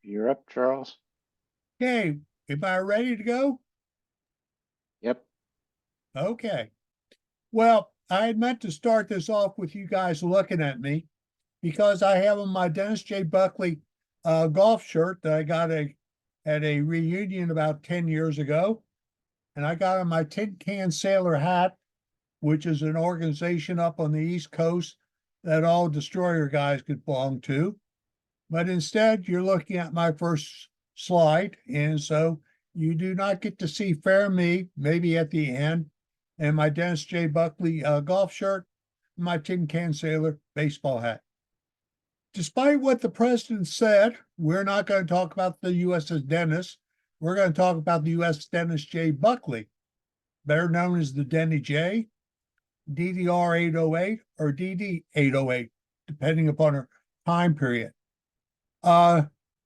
You're up, Charles. Okay, am I ready to go? Yep. Okay. Well, I had meant to start this off with you guys looking at me because I have on my Dennis J Buckley golf shirt that I got at a reunion about 10 years ago. And I got on my Tin Can Sailor hat, which is an organization up on the East Coast that all destroyer guys could belong to. But instead, you're looking at my first slide. And so you do not get to see Fram I, maybe at the end, and my Dennis J Buckley golf shirt, and my Tin Can Sailor baseball hat. Despite what the president said, we're not going to talk about the USS Dennis. We're going to talk about the USS Dennis J Buckley, better known as the Denny J, DDR-880, or DD-880, depending upon her time period.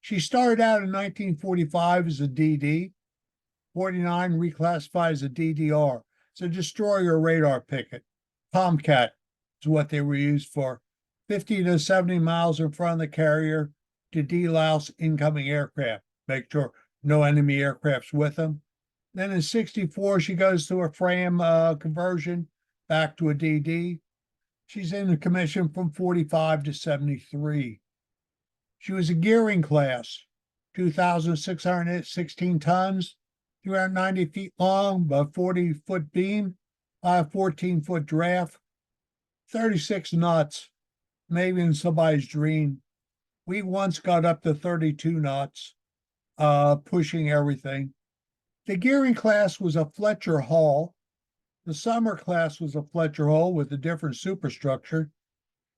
She started out in 1945 as a DD, 49 reclassified as a DDR. It's a destroyer radar picket. Tomcat is what they were used for. 50 to 70 miles in front of the carrier to delouse incoming aircraft, make sure no enemy aircraft's with them. Then in 64, she goes through a Fram conversion back to a DD. She's in the commission from 45 to 73. She was a gearing class, 2,616 tons, 390 feet long, about 40-foot beam, 14-foot draft, 36 knots, maybe in somebody's dream. We once got up to 32 knots, pushing everything. The gearing class was a Fletcher hull. The summer class was a Fletcher hull with a different superstructure.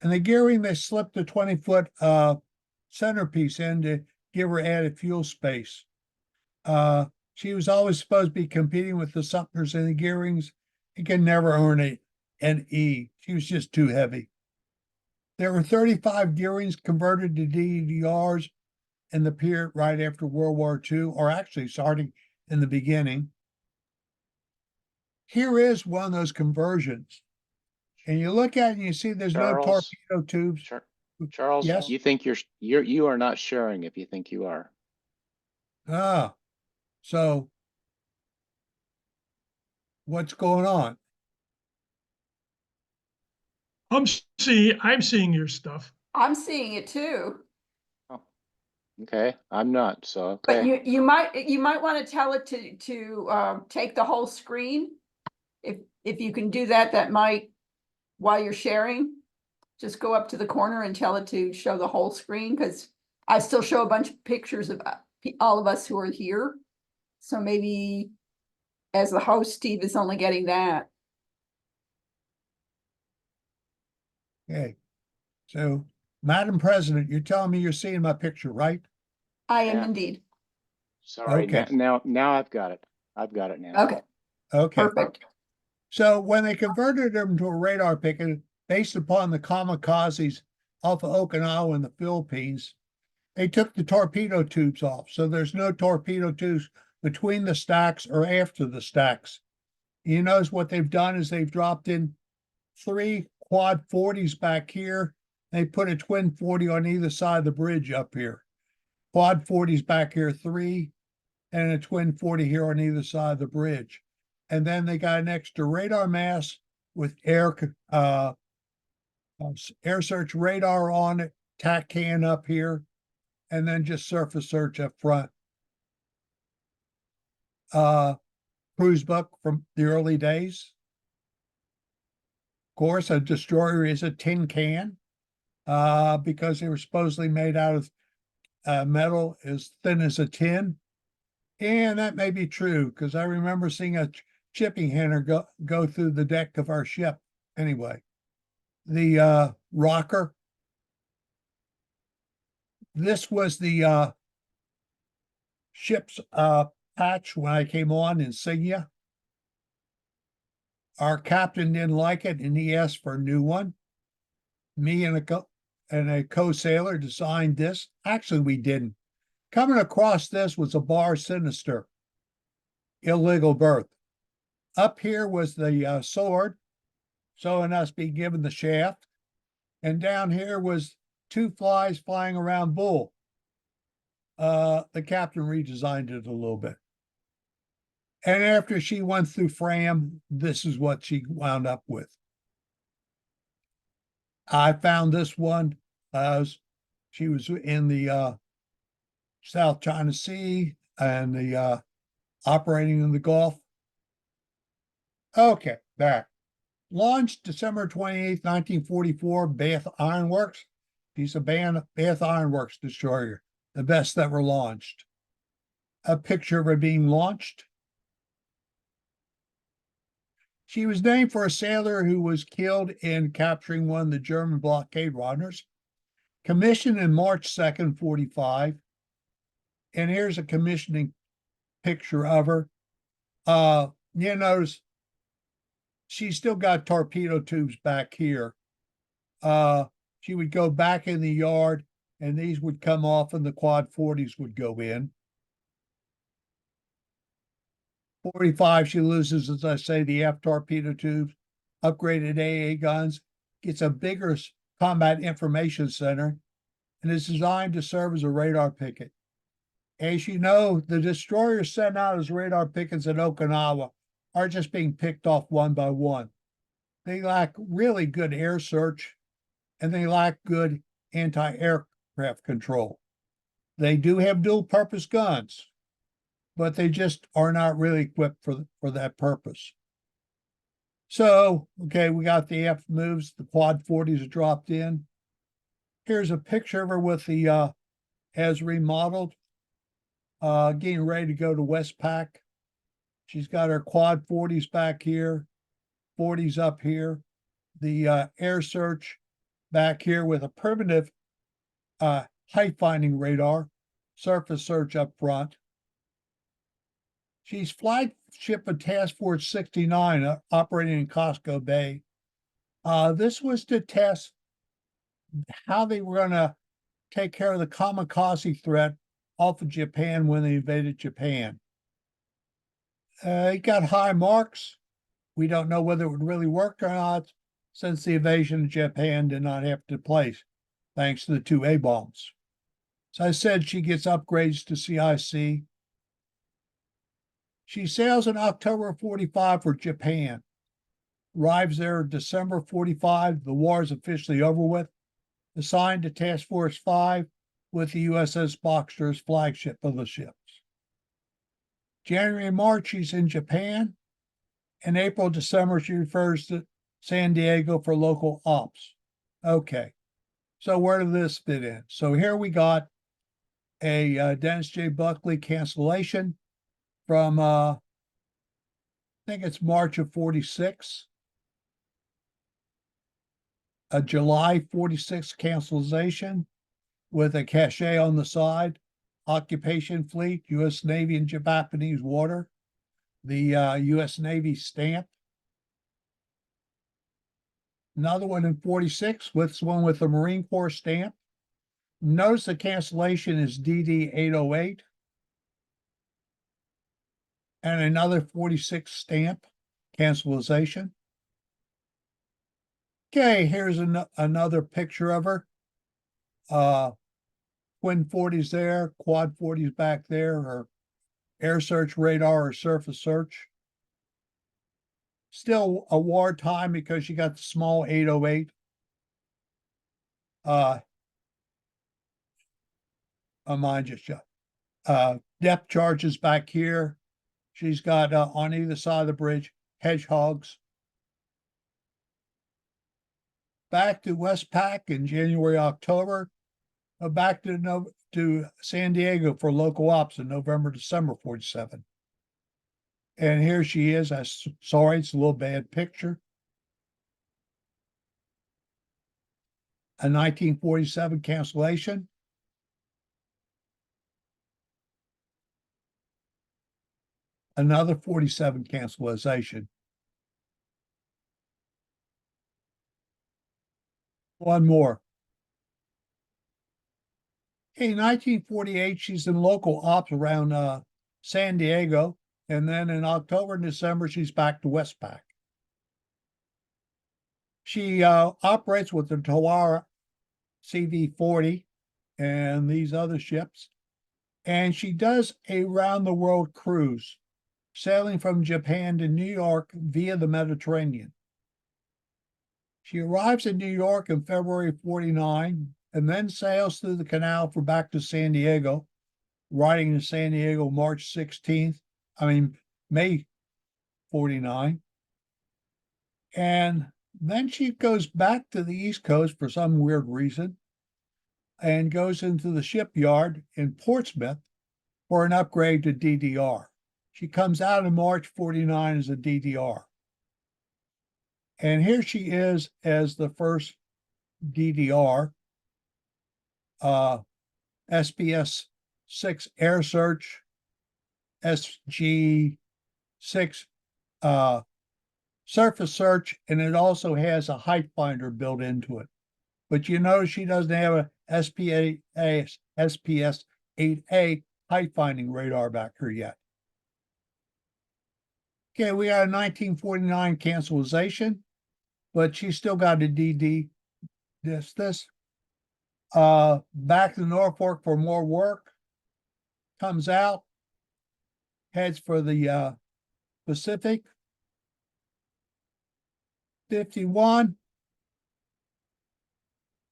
And the gearing, they slipped a 20-foot centerpiece in to give her added fuel space. She was always supposed to be competing with the Sumters and the gearings. It can never earn an E. She was just too heavy. There were 35 gearings converted to DDRs in the period right after World War II, or actually starting in the beginning. Here is one of those conversions. And you look at it and you see there's no torpedo tubes. Charles, yes? You think you are not sharing if you think you are. So what's going on? I'm seeing your stuff. I'm seeing it too. Oh, okay. I'm not, so But okay. you might want to tell it to take the whole screen. If you can do that, that might, while you're sharing, just go up to the corner and tell it to show the whole screen, because I still show a bunch of pictures of all of us who are here. So maybe as the host, Steve is only getting that. Okay. So, Madam President, you're telling me you're seeing my picture, right? I am Yeah. indeed. Sorry. Okay. Now I've got it. I've got it now. Okay, Okay. perfect. So when they converted them to a radar picket based upon the kamikazes off of Okinawa in the Philippines, they took the torpedo tubes off. So there's no torpedo tubes between the stacks or after the stacks. You notice what they've done is they've dropped in 3 quad 40s back here. They put a twin 40 on either side of the bridge up here. Quad 40s back here, 3, and a twin 40 here on either side of the bridge. And then they got an extra radar mast with air search radar on it, TAC can up here, and then just surface search up front. Cruise book from the early days. Of course, a destroyer is a tin can, because they were supposedly made out of metal as thin as a tin. And that may be true, because I remember seeing a shipping hangar go through the deck of our ship. Anyway, the rocker. This was the ship's patch when I came on, insignia. Our captain didn't like it, and he asked for a new one. Me and a co-sailor designed this. Actually, we didn't. Coming across this was a bar sinister, illegal berth. Up here was the sword, showing us being given the shaft. And down here was 2 flies flying around bull. The captain redesigned it a little bit. And after she went through Fram, this is what she wound up with. I found this one as she was in the South China Sea and the operating in the Gulf. Okay, back. Launched December 28th, 1944, Bath Iron Works. Piece of Bath Iron Works destroyer, the best that were launched. A picture of her being launched. She was named for a sailor who was killed in capturing one of the German blockade runners. Commissioned in March 2nd, 45. And here's a commissioning picture of her. You notice she's still got torpedo tubes back here. She would go back in the yard and these would come off and the quad 40s would go in. 45, she loses, as I say, the F torpedo tubes, upgraded AA guns, gets a bigger combat information center, and is designed to serve as a radar picket. As you know, the destroyers sent out as radar pickets in Okinawa are just being picked off one by one. They lack really good air search, and they lack good anti-aircraft control. They do have dual-purpose guns, but they just are not really equipped for that purpose. So, okay, we got the F moves, the quad 40s are dropped in. Here's a picture of her with the as remodeled, getting ready to go to Westpac. She's got her quad 40s back here, 40s up here, the air search back here with a primitive height finding radar, surface search up front. She's flagship of Task Force 69 operating in Costco Bay. This was to test how they were going to take care of the kamikaze threat off of Japan when they invaded Japan. It got high marks. We don't know whether it would really work or not, since the invasion of Japan did not have to place, thanks to the 2 A-bombs. So I said she gets upgrades to CIC. She sails in October 45 for Japan. Arrives there December 45. The war is officially over with. Assigned to Task Force 5 with the USS Boxer as flagship of the ships. January and March, she's in Japan. In April, December, she refers to San Diego for local ops. Okay, so where did this fit in? So here we got a Dennis J Buckley cancellation from, I think it's March of 46. A July 46 cancellation with a cachet on the side. Occupation fleet, U.S. Navy and Japanese water. The U.S. Navy stamp. Another one in 46 with one with the Marine Corps stamp. Notice the cancellation is DD-880. And another 46 stamp cancellation. Okay, here's another picture of her. Twin 40s there, quad 40s back there, or air search radar or surface search. Still a wartime because you got the small 808. Mine just depth charges back here. She's got on either side of the bridge hedgehogs. Back to Westpac in January, October. Back to San Diego for local ops in November, December 47. And here she is. I'm sorry, it's a little bad picture. A 1947 cancellation. Another 47 cancellation. One more. In 1948, she's in local ops around San Diego. And then in October and December, she's back to Westpac. She operates with the Tawara CV-40 and these other ships. And she does a round the world cruise, sailing from Japan to New York via the Mediterranean. She arrives in New York in February 49 and then sails through the canal for back to San Diego, riding to San Diego March 16th, May 49. And then she goes back to the East Coast for some weird reason and goes into the shipyard in Portsmouth for an upgrade to DDR. She comes out in March 49 as a DDR. And here she is as the first DDR, SPS 6 Air Search, SG 6 Surface Search, and it also has a height finder built into it. But you notice she doesn't have a SPS 8A height finding radar back here yet. Okay, we got a 1949 cancellation, but she's still got a DD this. Back to Norfolk for more work. Comes out, heads for the Pacific. 51.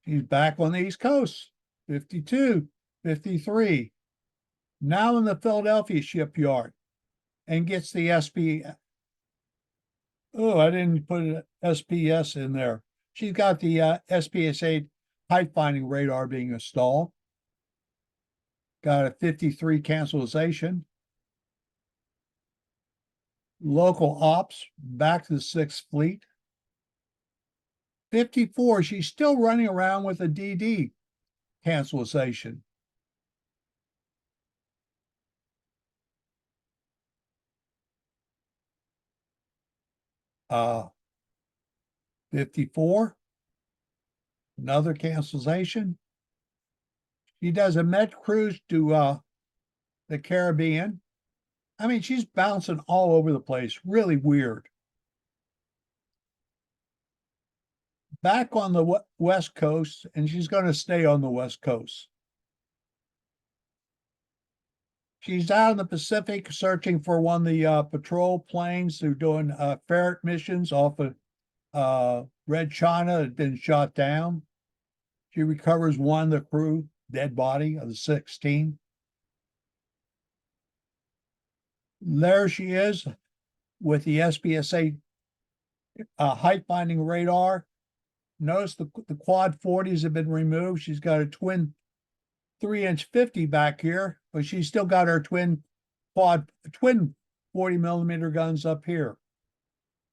She's back on the East Coast. 52, 53. Now in the Philadelphia shipyard and gets the SP. Oh, I didn't put an SPS in there. She's got the SPS-8 height finding radar being installed. Got a 53 cancellation. Local ops back to the 6th Fleet. 54, she's still running around with a DD cancellation. Uh, 54, another cancellation. She does a med cruise to the Caribbean. She's bouncing all over the place, really weird. Back on the West Coast, and she's going to stay on the West Coast. She's out in the Pacific searching for one of the patrol planes. They're doing ferret missions off of Red China that had been shot down. She recovers one of the crew, dead body of the 16. There she is with the SPS-8 height finding radar. Notice the quad 40s have been removed. She's got a twin 3-inch 50 back here, but she's still got her twin 40 millimeter guns up here.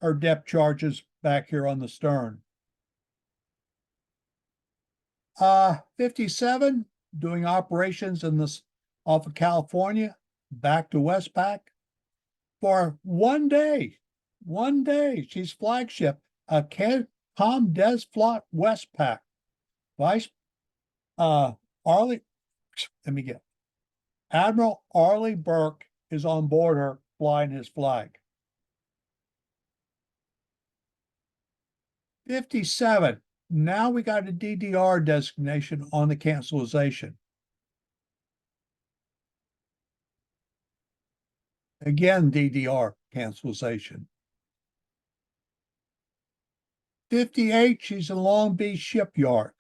Her depth charges back here on the stern. 57, doing operations in this off of California, back to Westpac for 1 day. 1 day, she's flagship, a Com Des Flot Westpac. Vice Arleigh, Admiral Arleigh Burke is on board her flying his flag. 57. Now we got a DDR designation on the cancellation. Again, DDR cancellation. 58, she's in Long Beach Shipyard.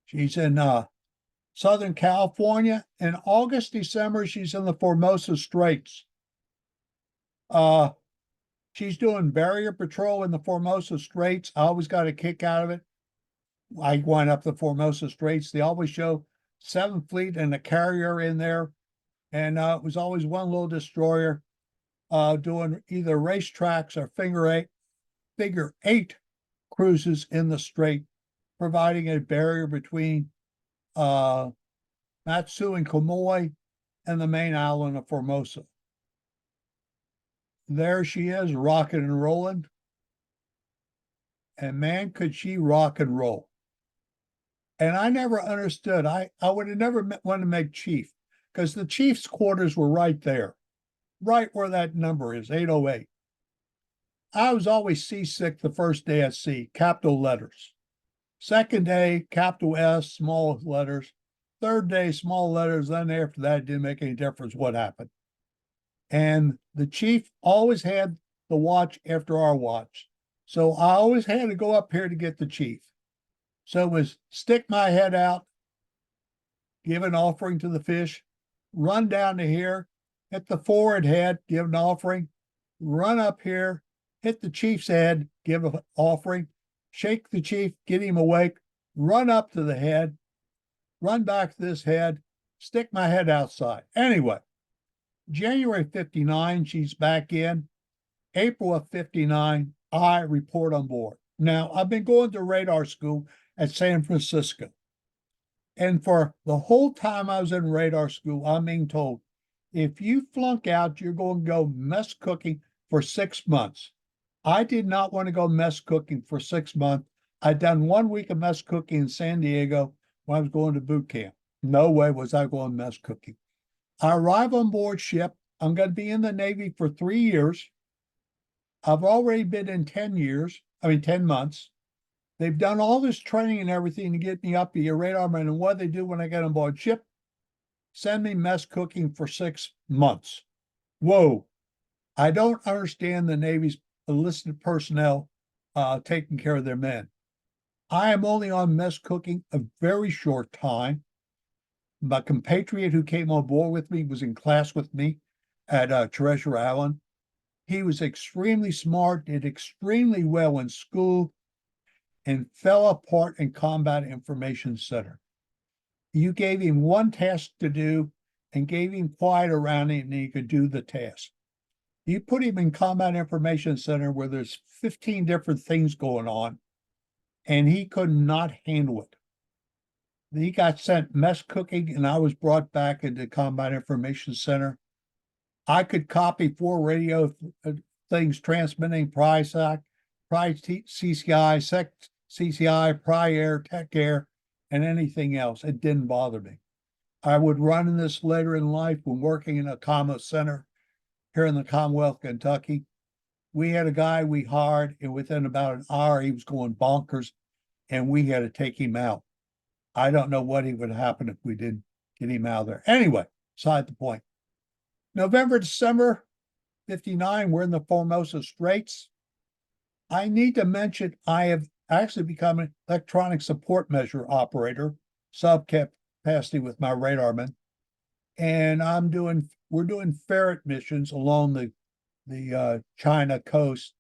She's in Southern California. In August, December, she's in the Formosa Straits. She's doing barrier patrol in the Formosa Straits. I always got a kick out of it. I went up the Formosa Straits. They always show 7th Fleet and a carrier in there. And it was always one little destroyer doing either racetracks or figure eight cruises in the strait, providing a barrier between Matsu and Komoy and the main island of Formosa. There she is, rocking and rolling. And man, could she rock and roll. And I never understood. I would have never wanted to make chief, because the chief's quarters were right there, right where that number is, 808. I was always seasick the first day at sea, capital letters. Second day, capital S, small letters. third day, small letters. Then after that, it didn't make any difference what happened. And the chief always had the watch after our watch. So I always had to go up here to get the chief. So it was stick my head out, give an offering to the fish, run down to here, hit the forward head, give an offering, run up here, hit the chief's head, give an offering, shake the chief, get him awake, run up to the head, run back to this head, stick my head outside. Anyway, January 59, she's back in. April of 59, I report on board. Now, I've been going to radar school at San Francisco. And for the whole time I was in radar school, I'm being told, if you flunk out, you're going to go mess cooking for 6 months. I did not want to go mess cooking for 6 months. I'd done 1 week of mess cooking in San Diego when I was going to boot camp. No way was I going mess cooking. I arrive on board ship. I'm going to be in the Navy for 3 years. I've already been in 10 months. They've done all this training and everything to get me up to your radarman. And what they do when I get on board ship, send me mess cooking for 6 months. Whoa. I don't understand the Navy's enlisted personnel taking care of their men. I am only on mess cooking a very short time. My compatriot who came on board with me was in class with me at Treasure Island. He was extremely smart, did extremely well in school, and fell apart in Combat Information Center. You gave him one task to do and gave him quiet around him and he could do the task. You put him in Combat Information Center where there's 15 different things going on, and he could not handle it. He got sent mess cooking, and I was brought back into Combat Information Center. I could copy 4 radio things transmitting PRI-SAC, PRI-CCI, SEC CCI, PRI-Air, Tech Air, and anything else. It didn't bother me. I would run in this later in life when working in a commo center here in the Commonwealth of Kentucky. We had a guy we hired, and within about an hour, he was going bonkers, and we had to take him out. I don't know what would happen if we didn't get him out of there. Anyway, beside the point. November, December 59, we're in the Formosa Straits. I need to mention I have actually become an electronic support measure operator, sub-capacity with my radarman. And we're doing ferret missions along the China coast,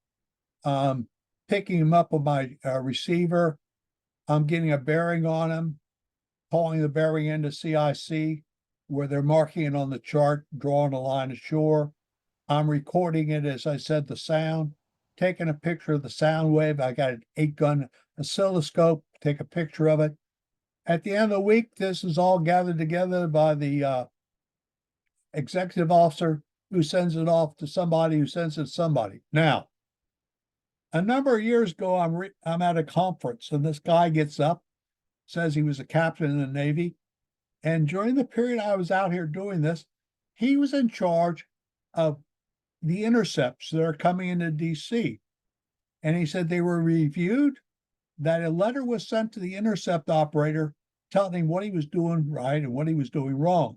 picking them up with my receiver. I'm getting a bearing on them, calling the bearing into CIC, where they're marking it on the chart, drawing a line ashore. I'm recording it, as I said, the sound, taking a picture of the sound wave. I got an 8-gun oscilloscope, take a picture of it. At the end of the week, this is all gathered together by the executive officer who sends it off to somebody who sends it to somebody. Now, a number of years ago, I'm at a conference, and this guy gets up, says he was a captain in the Navy. And during the period I was out here doing this, he was in charge of the intercepts that are coming into DC. And he said they were reviewed, that a letter was sent to the intercept operator telling him what he was doing right and what he was doing wrong.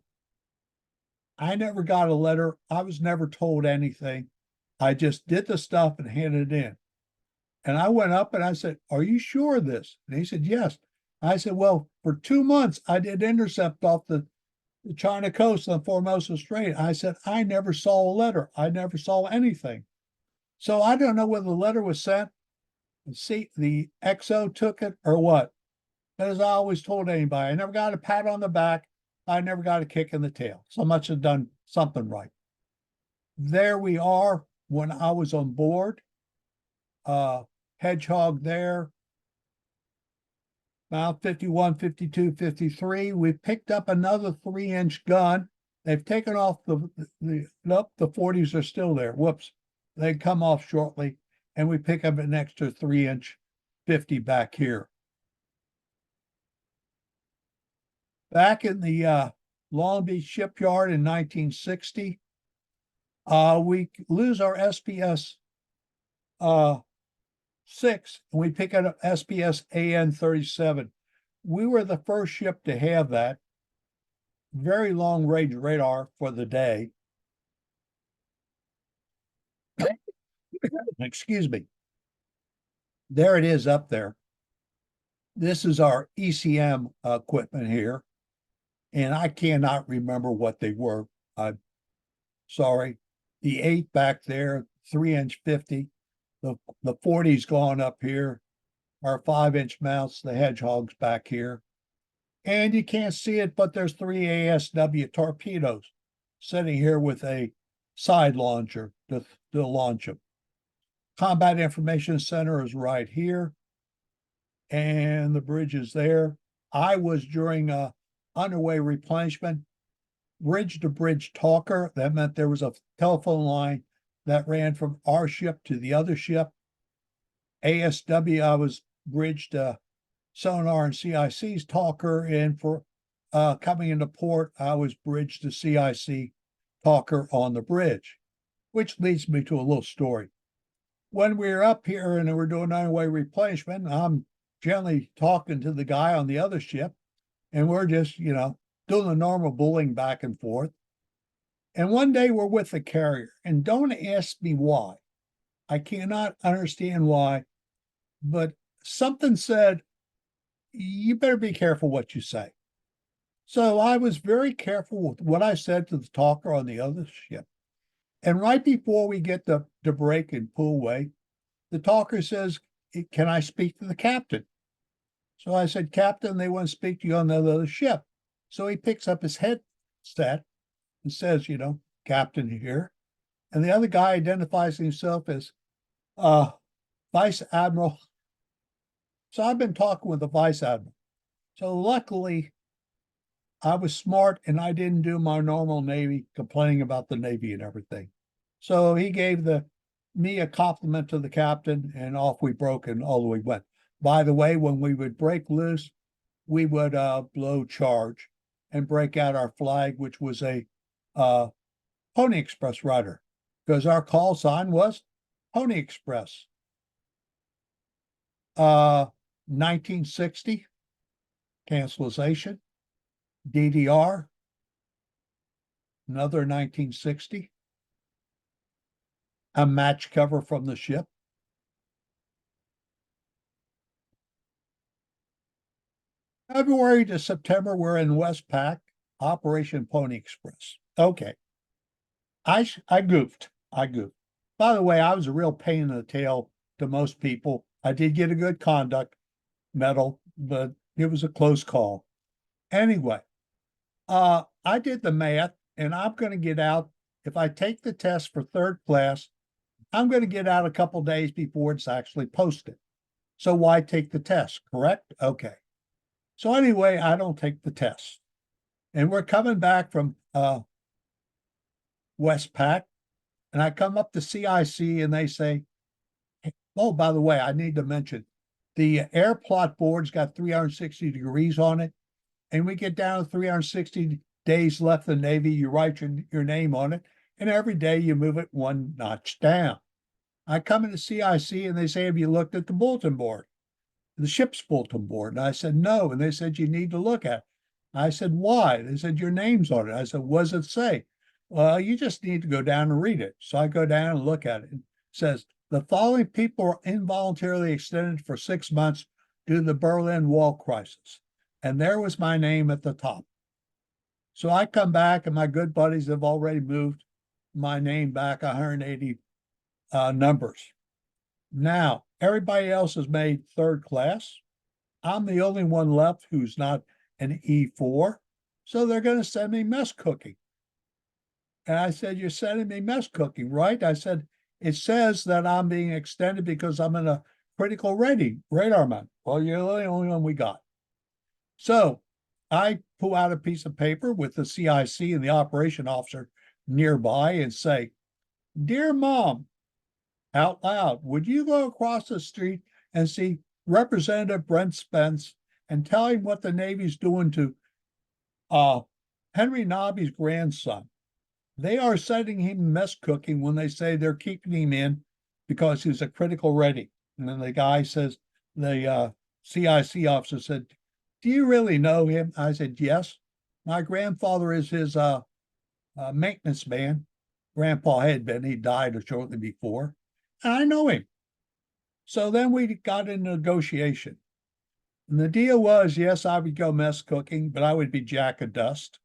I never got a letter. I was never told anything. I just did the stuff and handed it in. And I went up and I said, "Are you sure of this?" And he said, "Yes." I said, "Well, for 2 months, I did intercept off the China coast on Formosa Strait." I said, "I never saw a letter. I never saw anything." So I don't know whether the letter was sent, see, the XO took it or what. But as I always told anybody, I never got a pat on the back. I never got a kick in the tail. So much have done something right. There we are when I was on board. Hedgehog there. About 51, 52, 53. We picked up another 3-inch gun. They've taken off nope, the 40s are still there. Whoops. They come off shortly. And we pick up an extra 3-inch 50 back here. Back in the Long Beach shipyard in 1960, we lose our SPS 6, and we pick up SPS AN 37. We were the first ship to have that. very long range radar for the day. Excuse me. There it is up there. This is our ECM equipment here. And I cannot remember what they were. I'm sorry. The 8 back there, 3-inch 50. The 40's gone up here. Our 5-inch mounts, the Hedgehogs back here. And you can't see it, but there's 3 ASW torpedoes sitting here with a side launcher to launch them. Combat Information Center is right here. And the bridge is there. I was during a underway replenishment, bridge to bridge talker. That meant there was a telephone line that ran from our ship to the other ship. ASW, I was bridged sonar and CIC's talker, and for coming into port, I was bridged to CIC talker on the bridge, which leads me to a little story. When we were up here and we're doing underway replenishment, I'm gently talking to the guy on the other ship, and we're just, doing the normal bullying back and forth. And one day we're with the carrier, and don't ask me why. I cannot understand why, but something said, you better be careful what you say. So I was very careful with what I said to the talker on the other ship. And right before we get to break and pull away, the talker says, can I speak to the captain? So I said, Captain, they want to speak to you on the other ship. So he picks up his headset and says, Captain here. And the other guy identifies himself as Vice Admiral. So I've been talking with the Vice Admiral. So luckily, I was smart and I didn't do my normal Navy complaining about the Navy and everything. So he gave me a compliment to the captain, and off we broke and all the way went. By the way, when we would break loose, we would blow charge and break out our flag, which was a Pony Express rider, because our call sign was Pony Express. 1960, cancellation. DDR, another 1960. A match cover from the ship. February to September, we're in Westpac, Operation Pony Express. Okay. I goofed. By the way, I was a real pain in the tail to most people. I did get a good conduct medal, but it was a close call. Anyway, I did the math, and I'm going to get out. If I take the test for 3rd class, I'm going to get out a couple days before it's actually posted. So why take the test, correct? Okay. So anyway, I don't take the test. And we're coming back from Westpac, and I come up to CIC, and they say, oh, by the way, I need to mention, the air plot board's got 360 degrees on it, and we get down to 360 days left in the Navy, you write your name on it, and every day you move it 1 notch down. I come into CIC, and they say, have you looked at the bulletin board, the ship's bulletin board? And I said, no. And they said, you need to look at it. I said, why? They said, your name's on it. I said, what does it say? Well, you just need to go down and read it. So I go down and look at it. It says, the following people are involuntarily extended for 6 months due to the Berlin Wall crisis. And there was my name at the top. So I come back, and my good buddies have already moved my name back 180 numbers. Now, everybody else has made 3rd class. I'm the only one left who's not an E4. So they're going to send me mess cooking. And I said, you're sending me mess cooking, right? I said, it says that I'm being extended because I'm in a critical radar man. Well, you're the only one we got. So I pull out a piece of paper with the CIC and the operation officer nearby and say, dear Mom, out loud, would you go across the street and see Representative Brent Spence and tell him what the Navy's doing to Henry Nobby's grandson? They are sending him mess cooking when they say they're keeping him in because he's a critical ready. And then the guy says, the CIC officer said, do you really know him? I said, yes. My grandfather is his maintenance man. Grandpa had been, he died shortly before. And I know him. So then we got in negotiation. And the deal was, yes, I would go mess cooking, but I would be jack of dust.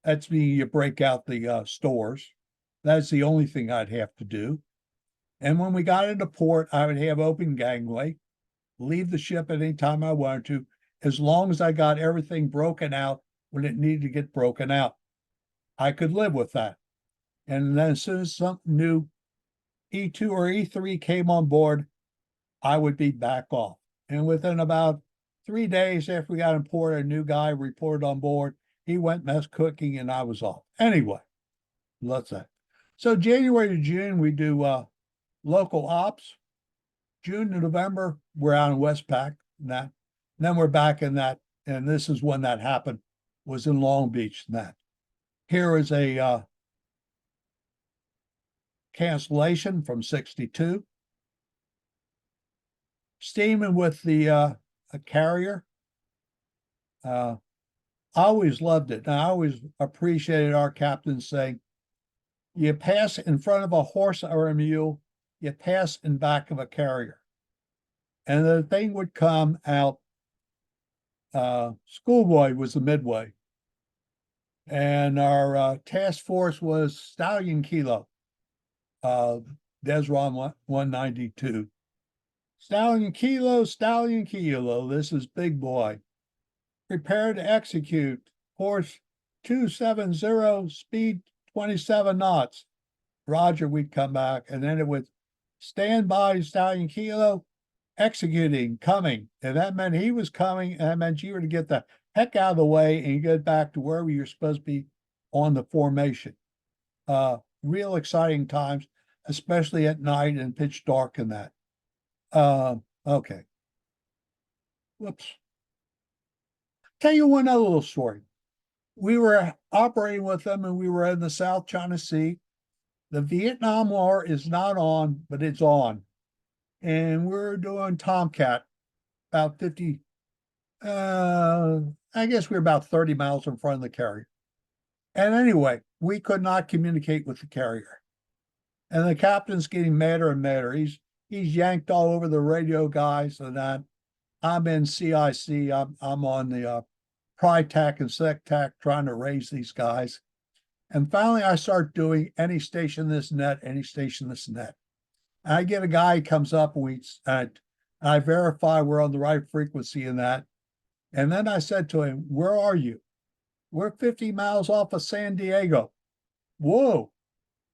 That's me, you break out the stores. That's the only thing I'd have to do. And when we got into port, I would have open gangway, leave the ship at any time I wanted to, as long as I got everything broken out when it needed to get broken out. I could live with that. And then as soon as something new E2 or E3 came on board, I would be back off. And within about 3 days after we got on board, a new guy reported on board. He went mess cooking and I was off. Anyway, that's that. So January to June, we do local ops. June to November, we're out in Westpac. And that. And then we're back in that. And this is when that happened, was in Long Beach. And that. Here is a cancellation from 62. Steaming with the a carrier. I always loved it. And I always appreciated our captain saying, you pass in front of a horse or a mule, you pass in back of a carrier. And the thing would come out, Schoolboy was the midway. And our task force was Stallion Kilo, Desron 192. Stallion Kilo, this is big boy. Prepare to execute. Course 270, speed 27 knots. Roger, we'd come back. And then it would stand by Stallion Kilo, executing, coming. And that meant he was coming, and that meant you were to get the heck out of the way and you get back to wherever you're supposed to be on the formation. Real exciting times, especially at night and pitch dark and that. Okay. Whoops. Tell you one other little story. We were operating with them and we were in the South China Sea. The Vietnam War is not on, but it's on. And we're doing Tomcat about 50, I guess we're about 30 miles in front of the carrier. And anyway, we could not communicate with the carrier. And the captain's getting madder and madder. He's yanked all over the radio guys and that. I'm in CIC. I'm on the PRITAC and SECTAC trying to raise these guys. And finally, I start doing any station this net, any station this net. I get a guy who comes up and I verify we're on the right frequency in that. And then I said to him, where are you? We're 50 miles off of San Diego. Whoa,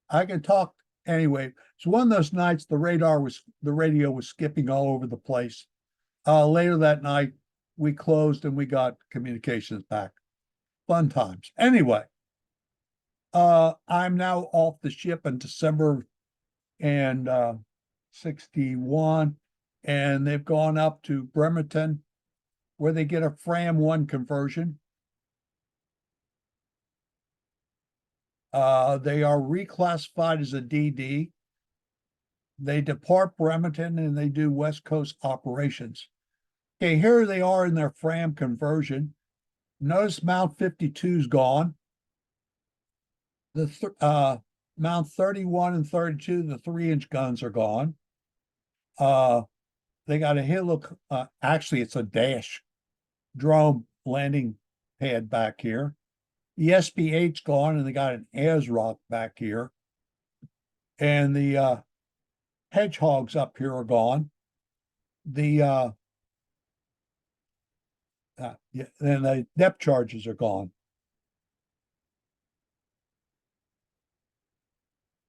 I can talk. Anyway, so one of those nights, the radio was skipping all over the place. Later that night, we closed and we got communications back. Fun times. Anyway, I'm now off the ship in December and 61, and they've gone up to Bremerton where they get a Fram I conversion. They are reclassified as a DD. They depart Bremerton and they do West Coast operations. Okay, here they are in their Fram conversion. Notice Mount 52's gone. The Mount 31 and 32, the 3-inch guns are gone. They got a Hilo, actually it's a dash drone landing pad back here. The SB-8's gone and they got an ASROC back here. And the Hedgehogs up here are gone. The and the depth charges are gone.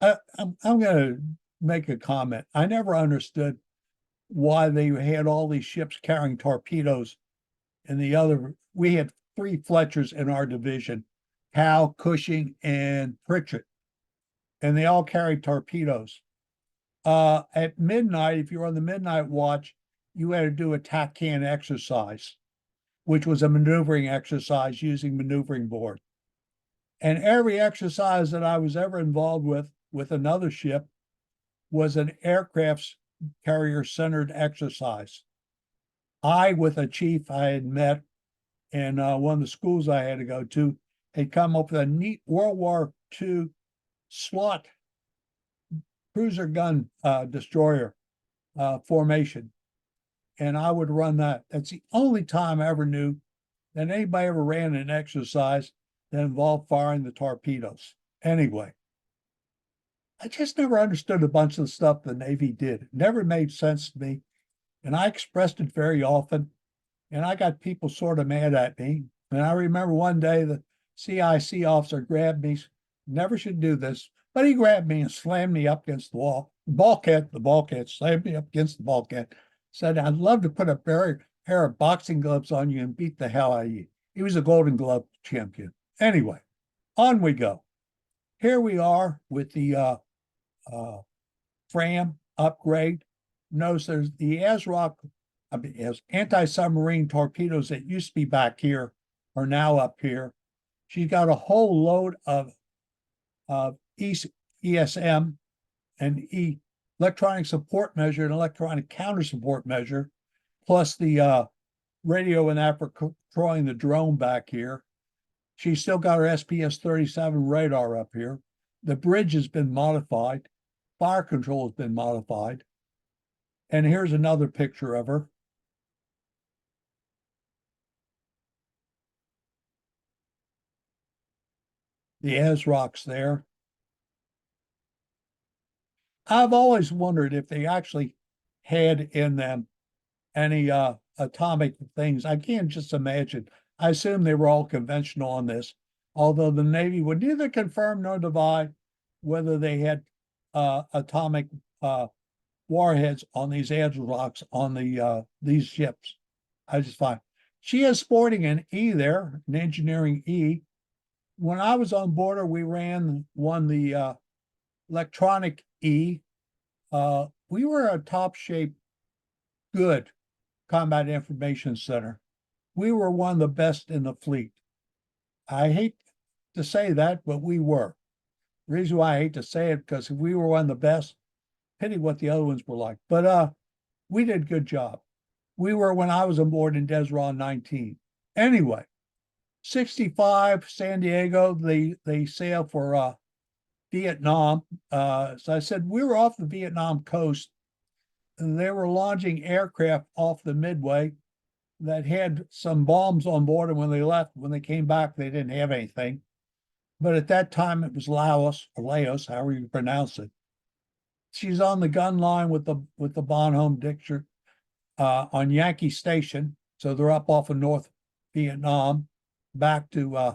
I'm going to make a comment. I never understood why they had all these ships carrying torpedoes and we had 3 Fletchers in our division, Howe, Cushing, and Pritchett, and they all carried torpedoes. At midnight, if you were on the midnight watch, you had to do a TACAN exercise, which was a maneuvering exercise using maneuvering board. And every exercise that I was ever involved with another ship was an aircraft carrier centered exercise. With a chief I had met and one of the schools I had to go to had come up with a neat World War II slot cruiser gun destroyer formation. And I would run that. That's the only time I ever knew that anybody ever ran an exercise that involved firing the torpedoes. Anyway, I just never understood a bunch of the stuff the Navy did. It never made sense to me. And I expressed it very often. And I got people sort of mad at me. And I remember one day the CIC officer grabbed me, never should do this, but he grabbed me and slammed me up against the wall. The bulkhead slammed me up against the bulkhead. Said, I'd love to put a pair of boxing gloves on you and beat the hell out of you. He was a Golden Glove champion. Anyway, on we go. Here we are with the Fram upgrade. Notice there's the anti-submarine torpedoes that used to be back here are now up here. She's got a whole load of ESM and electronic support measure and electronic counter support measure, plus the radio and that for controlling the drone back here. She's still got her SPS-37 radar up here. The bridge has been modified. Fire control has been modified. And here's another picture of her. The ASROC's there. I've always wondered if they actually had in them any atomic things. I can't just imagine. I assume they were all conventional on this, although the Navy would neither confirm nor deny whether they had atomic warheads on these ASROCs on these ships. I just find she is sporting an E there, an engineering E. When I was on board her, we ran the electronic E. We were a top shape, good combat information center. We were one of the best in the fleet. I hate to say that, but we were. The reason why I hate to say it, because if we were one of the best, pity what the other ones were like. But we did a good job. We were when I was on board in Desron 19. Anyway, 65 San Diego, they sailed for Vietnam. So I said we were off the Vietnam coast, and they were launching aircraft off the Midway that had some bombs on board. And when they left, when they came back, they didn't have anything. But at that time, it was Laos, however you pronounce it. She's on the gun line with the Bonhomme Dixer on Yankee Station. So they're up off of North Vietnam, back to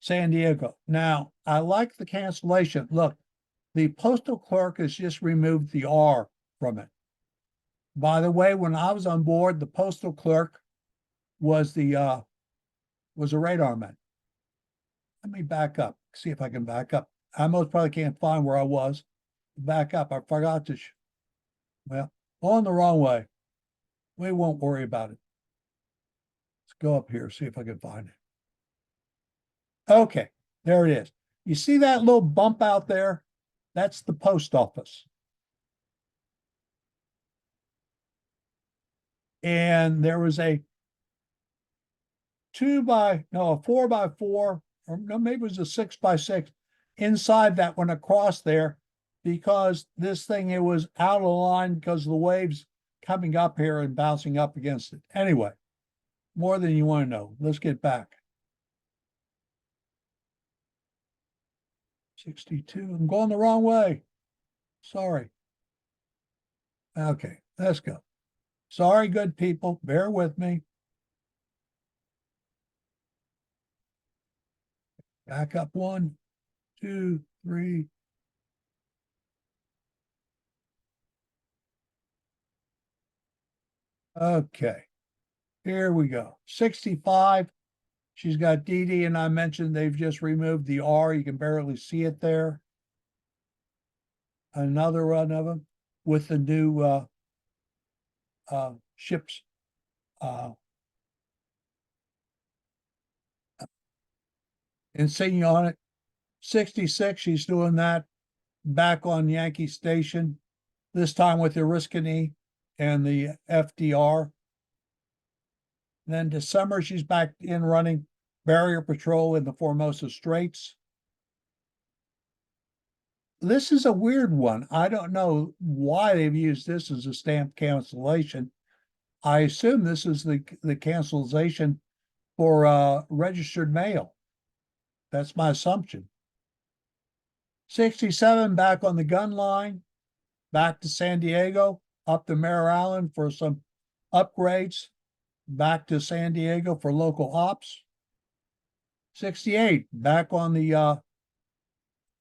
San Diego. Now, I like the cancellation. Look, the postal clerk has just removed the R from it. By the way, when I was on board, the postal clerk was a radar man. Let me back up, see if I can back up. I most probably can't find where I was. Back up. I forgot to, well, going the wrong way. We won't worry about it. Let's go up here, see if I can find it. Okay, there it is. You see that little bump out there? That's the post office. And there was a 4x4, or no, maybe it was a 6x6 inside that went across there, because this thing, it was out of line because of the waves coming up here and bouncing up against it. Anyway, more than you want to know. Let's get back. 62. I'm going the wrong way. Sorry. Okay, let's go. Sorry, good people. Bear with me. Back up 1, 2, 3. Okay, here we go. 65. She's got DD, and I mentioned they've just removed the R. You can barely see it there. Another run of them with the new ships. Insignia on it. 66, she's doing that back on Yankee Station, this time with the Oriskany and the FDR. Then December, she's back in running barrier patrol in the Formosa Straits. This is a weird one. I don't know why they've used this as a stamped cancellation. I assume this is the cancellation for registered mail. That's my assumption. 67 back on the gun line, back to San Diego, up to Mare Island for some upgrades, back to San Diego for local ops. 68 back on the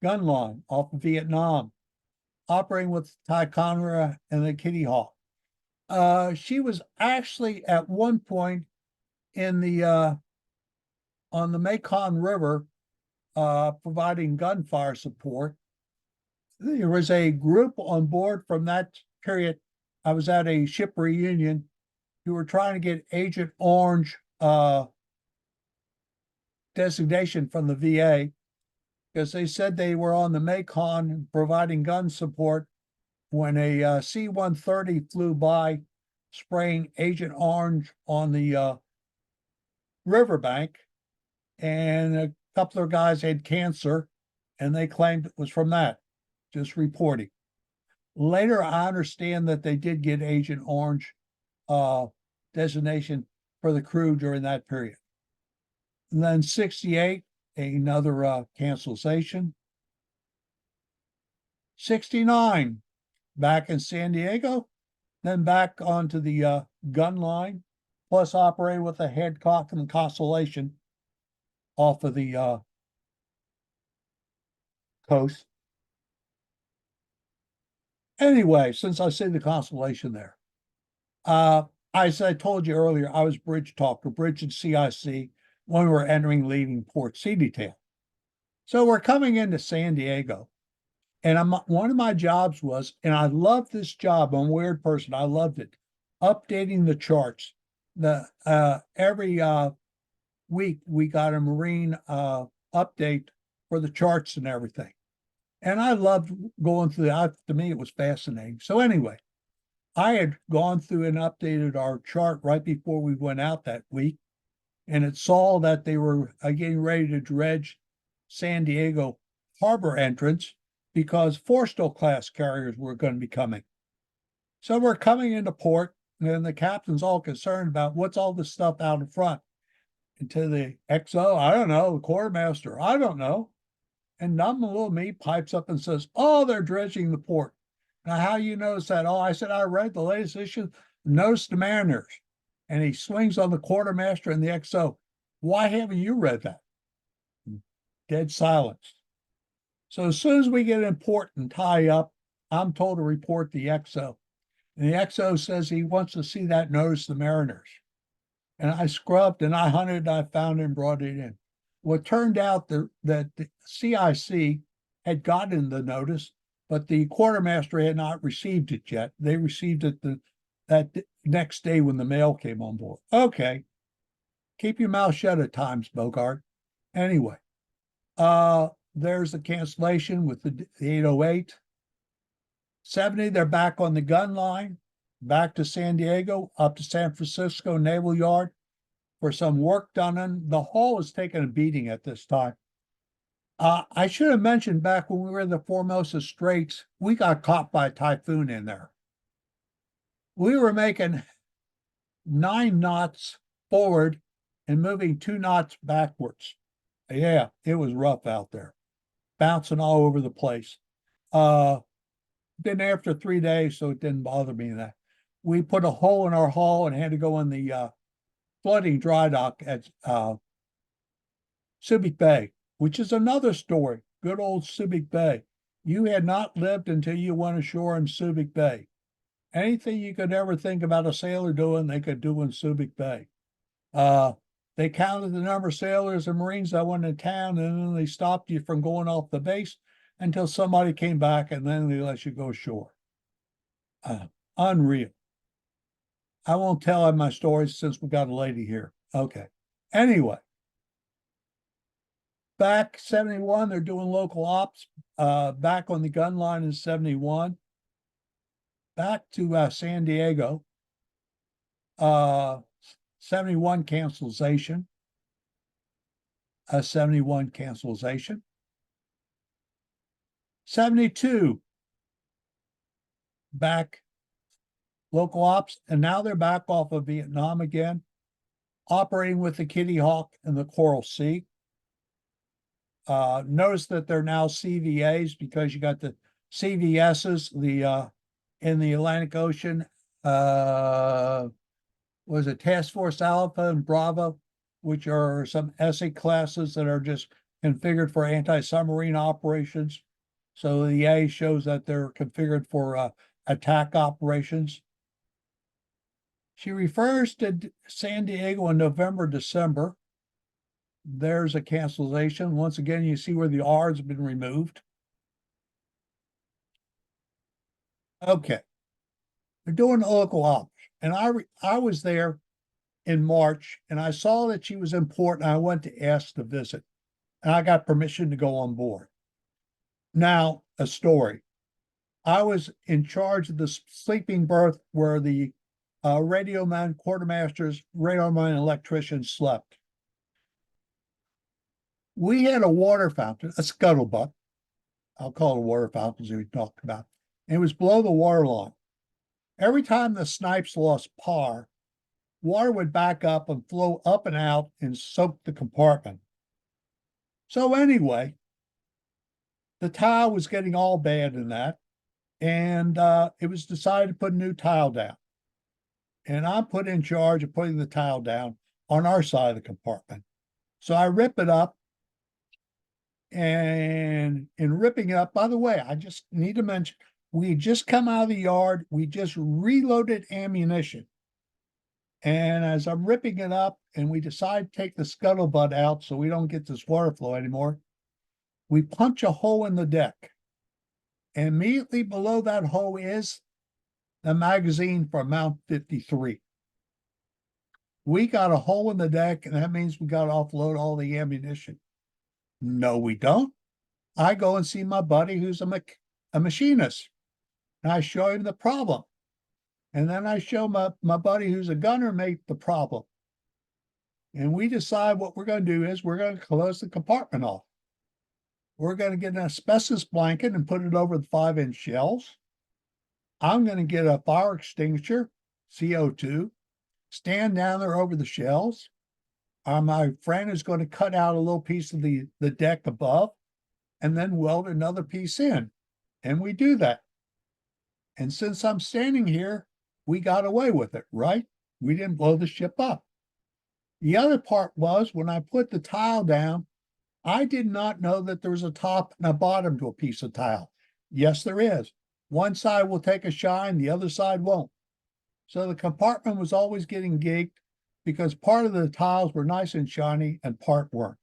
gun line off of Vietnam, operating with Ticonderoga and the Kitty Hawk. She was actually at one point in the on the Mekong River, providing gunfire support. There was a group on board from that period. I was at a ship reunion who were trying to get Agent Orange designation from the VA because they said they were on the Mekong providing gun support when a C-130 flew by spraying Agent Orange on the riverbank, and a couple of guys had cancer, and they claimed it was from that. Just reporting. Later, I understand that they did get Agent Orange designation for the crew during that period. And then 68, another cancellation. 69, back in San Diego, then back onto the gun line, plus operated with the Headcock and the Constellation off of the coast. Anyway, since I say the Constellation there, as I told you earlier, I was bridge talker, bridge and CIC when we were entering, leaving Port Sea Detail. So we're coming into San Diego, and one of my jobs was, and I loved this job. I'm a weird person. I loved it. Updating the charts. Every week we got a Marine update for the charts and everything. And I loved going through that. To me, it was fascinating. So anyway, I had gone through and updated our chart right before we went out that week. And it saw that they were getting ready to dredge San Diego harbor entrance because Forrestal class carriers were going to be coming. So we're coming into port, and the captain's all concerned about what's all this stuff out in front. And to the XO, I don't know, the quartermaster, I don't know. And dumb little me pipes up and says, "Oh, they're dredging the port." Now, how you notice that? Oh, I said, I read the latest issue, Notice to Mariners. And he swings on the quartermaster and the XO. Why haven't you read that? Dead silence. So as soon as we get in port and tie up, I'm told to report the XO. And the XO says he wants to see that Notice to Mariners. And I scrubbed and I hunted and I found it and brought it in. Well, it turned out that the CIC had gotten the notice, but the quartermaster had not received it yet. They received it that next day when the mail came on board. Okay. Keep your mouth shut at times, Bogart. Anyway, there's the cancellation with the 808. 70, they're back on the gun line, back to San Diego, up to San Francisco Naval Yard for some work done. And the hull is taking a beating at this time. I should have mentioned back when we were in the Formosa Straits, we got caught by a typhoon in there. We were making 9 knots forward and moving 2 knots backwards. Yeah, it was rough out there, bouncing all over the place. Been there for 3 days, so it didn't bother me that. We put a hole in our hull and had to go in the flooding dry dock at Subic Bay, which is another story. Good old Subic Bay. You had not lived until you went ashore in Subic Bay. Anything you could ever think about a sailor doing, they could do in Subic Bay. They counted the number of sailors and Marines that went in town, and then they stopped you from going off the base until somebody came back, and then they let you go ashore. Unreal. I won't tell my stories since we got a lady here. Okay. Anyway, back 71, they're doing local ops. Back on the gun line in 71. Back to San Diego. 71 cancellation, a 71 cancellation, 72 back local ops, and now they're back off of Vietnam again, operating with the Kitty Hawk and the Coral Sea. Notice that they're now CVAs because you got the CVSs, in the Atlantic Ocean, was it Task Force Alpha and Bravo, which are some essay classes that are just configured for anti-submarine operations. So the A shows that they're configured for attack operations. She refers to San Diego in November, December. There's a cancellation. Once again, you see where the R's have been removed. Okay. They're doing local ops. And I was there in March and I saw that she was important. I went to ask to visit and I got permission to go on board. Now, a story. I was in charge of the sleeping berth where the radio man, quartermasters, radar man, and electricians slept. We had a water fountain, a scuttlebutt. I'll call it a water fountain as we talked about. And it was below the water line. Every time the snipes lost par, water would back up and flow up and out and soak the compartment. So anyway, the tile was getting all bad in that. And it was decided to put a new tile down. And I'm put in charge of putting the tile down on our side of the compartment. So I rip it up. And in ripping it up, by the way, I just need to mention, we just come out of the yard. We just reloaded ammunition. And as I'm ripping it up and we decide to take the scuttlebutt out so we don't get this water flow anymore, we punch a hole in the deck. And immediately below that hole is the magazine for Mount 53. We got a hole in the deck, and that means we got to offload all the ammunition. No, we don't. I go and see my buddy who's a machinist, and I show him the problem. And then I show my buddy who's a gunner mate the problem. And we decide what we're going to do is we're going to close the compartment off. We're going to get an asbestos blanket and put it over the 5-inch shells. I'm going to get a fire extinguisher, CO2, stand down there over the shells. My friend is going to cut out a little piece of the deck above and then weld another piece in. And we do that. And since I'm standing here, we got away with it, right? We didn't blow the ship up. The other part was when I put the tile down, I did not know that there was a top and a bottom to a piece of tile. Yes, there is. One side will take a shine, the other side won't. So the compartment was always getting geeked because part of the tiles were nice and shiny and part weren't.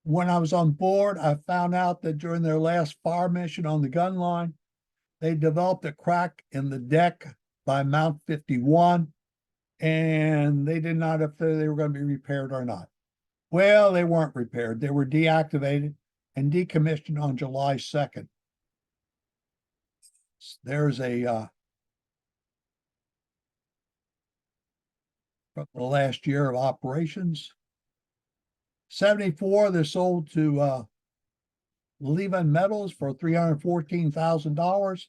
When I was on board, I found out that during their last fire mission on the gun line, they developed a crack in the deck by Mount 51, and they did not know if they were going to be repaired or not. Well, they weren't repaired. They were deactivated and decommissioned on July 2nd. There's a from the last year of operations. 74, they're sold to Lehman Metals for $314,000,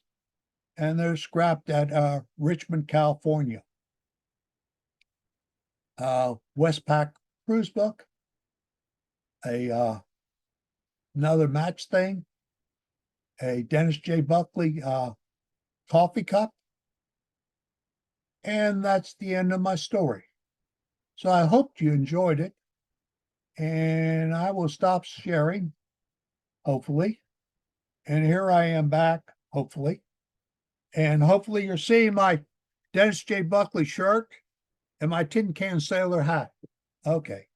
and they're scrapped at Richmond, California. Westpac cruise book, another match thing, a Dennis J Buckley coffee cup, and that's the end of my story. So I hope you enjoyed it, and I will stop sharing, hopefully. And here I am back, hopefully. And hopefully you're seeing my Dennis J Buckley shirt and my tin can sailor hat. Okay.